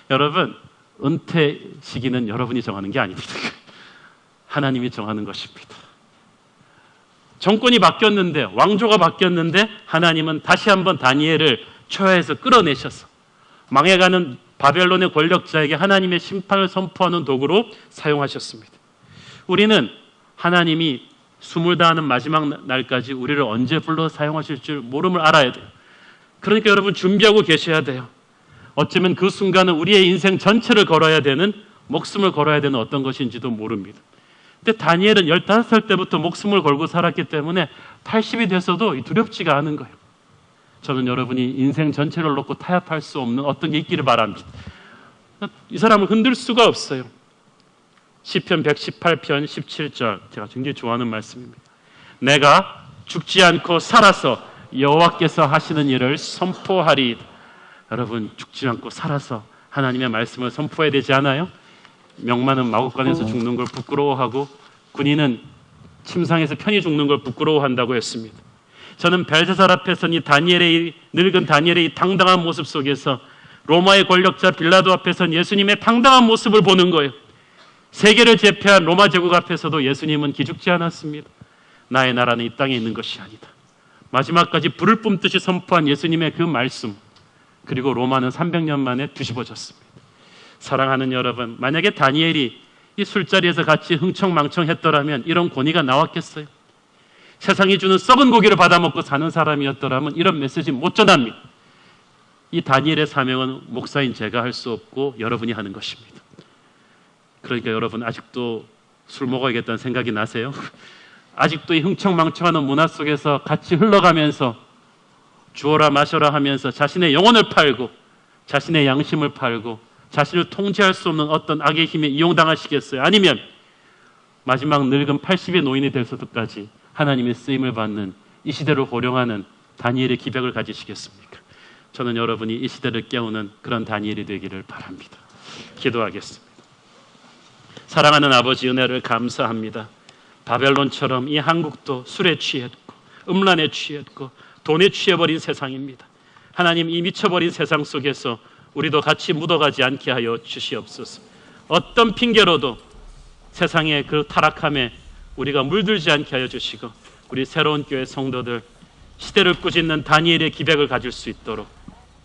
여러분, 은퇴 시기는 여러분이 정하는 게 아닙니다. 하나님이 정하는 것입니다. 정권이 바뀌었는데, 왕조가 바뀌었는데 하나님은 다시 한번 다니엘을 초야에서 끌어내셔서 망해가는 바벨론의 권력자에게 하나님의 심판을 선포하는 도구로 사용하셨습니다. 우리는 하나님이 숨을 다하는 마지막 날까지 우리를 언제 불러 사용하실 줄 모름을 알아야 돼요. 그러니까 여러분 준비하고 계셔야 돼요. 어쩌면 그 순간은 우리의 인생 전체를 걸어야 되는, 목숨을 걸어야 되는 어떤 것인지도 모릅니다. 근데 다니엘은 15살 때부터 목숨을 걸고 살았기 때문에 80이 돼서도 두렵지가 않은 거예요. 저는 여러분이 인생 전체를 놓고 타협할 수 없는 어떤 게 있기를 바랍니다. 이 사람을 흔들 수가 없어요. 시편 118편 17절, 제가 굉장히 좋아하는 말씀입니다. 내가 죽지 않고 살아서 여호와께서 하시는 일을 선포하리. 여러분, 죽지 않고 살아서 하나님의 말씀을 선포해야 되지 않아요? 명만은 마구간에서 죽는 걸 부끄러워하고 군인은 침상에서 편히 죽는 걸 부끄러워한다고 했습니다. 저는 벨사살 앞에서 늙은 다니엘의 이 당당한 모습 속에서 로마의 권력자 빌라도 앞에선 예수님의 당당한 모습을 보는 거예요. 세계를 제패한 로마 제국 앞에서도 예수님은 기죽지 않았습니다. 나의 나라는 이 땅에 있는 것이 아니다. 마지막까지 불을 뿜듯이 선포한 예수님의 그 말씀, 그리고 로마는 300년 만에 뒤집어졌습니다. 사랑하는 여러분, 만약에 다니엘이 이 술자리에서 같이 흥청망청했더라면 이런 권위가 나왔겠어요? 세상이 주는 썩은 고기를 받아먹고 사는 사람이었더라면 이런 메시지 못 전합니다. 이 다니엘의 사명은 목사인 제가 할 수 없고 여러분이 하는 것입니다. 그러니까 여러분, 아직도 술 먹어야겠다는 생각이 나세요? 아직도 이 흥청망청하는 문화 속에서 같이 흘러가면서 주어라 마셔라 하면서 자신의 영혼을 팔고 자신의 양심을 팔고 자신을 통제할 수 없는 어떤 악의 힘에 이용당하시겠어요? 아니면 마지막 늙은 80의 노인이 될 때까지 하나님의 쓰임을 받는, 이 시대를 호령하는 다니엘의 기백을 가지시겠습니까? 저는 여러분이 이 시대를 깨우는 그런 다니엘이 되기를 바랍니다. 기도하겠습니다. 사랑하는 아버지, 은혜를 감사합니다. 바벨론처럼 이 한국도 술에 취했고 음란에 취했고 돈에 취해버린 세상입니다. 하나님, 이 미쳐버린 세상 속에서 우리도 같이 묻어가지 않게 하여 주시옵소서. 어떤 핑계로도 세상의 그 타락함에 우리가 물들지 않게 하여 주시고, 우리 새로운 교회 성도들 시대를 꾸짖는 다니엘의 기백을 가질 수 있도록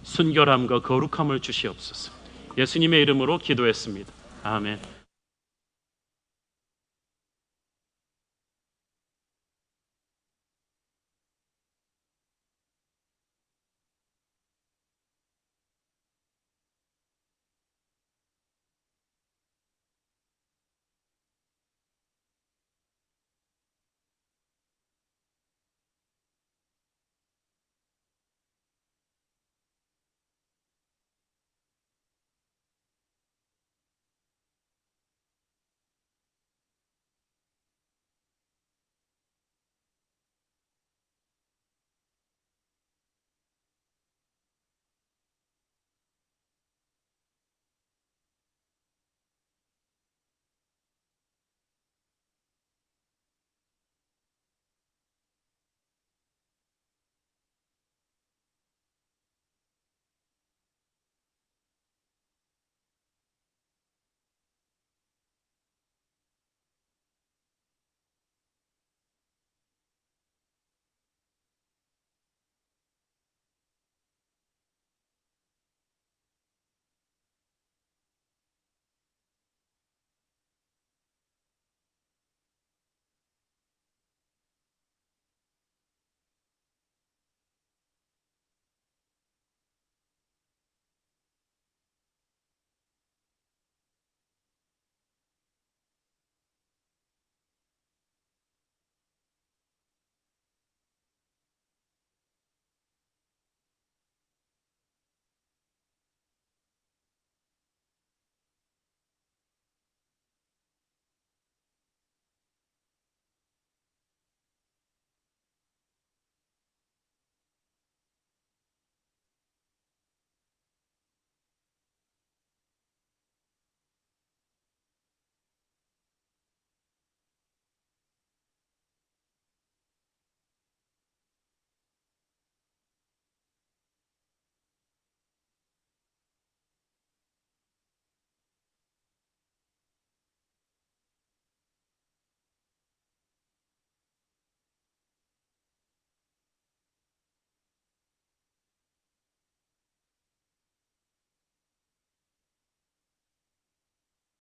순결함과 거룩함을 주시옵소서. 예수님의 이름으로 기도했습니다. 아멘.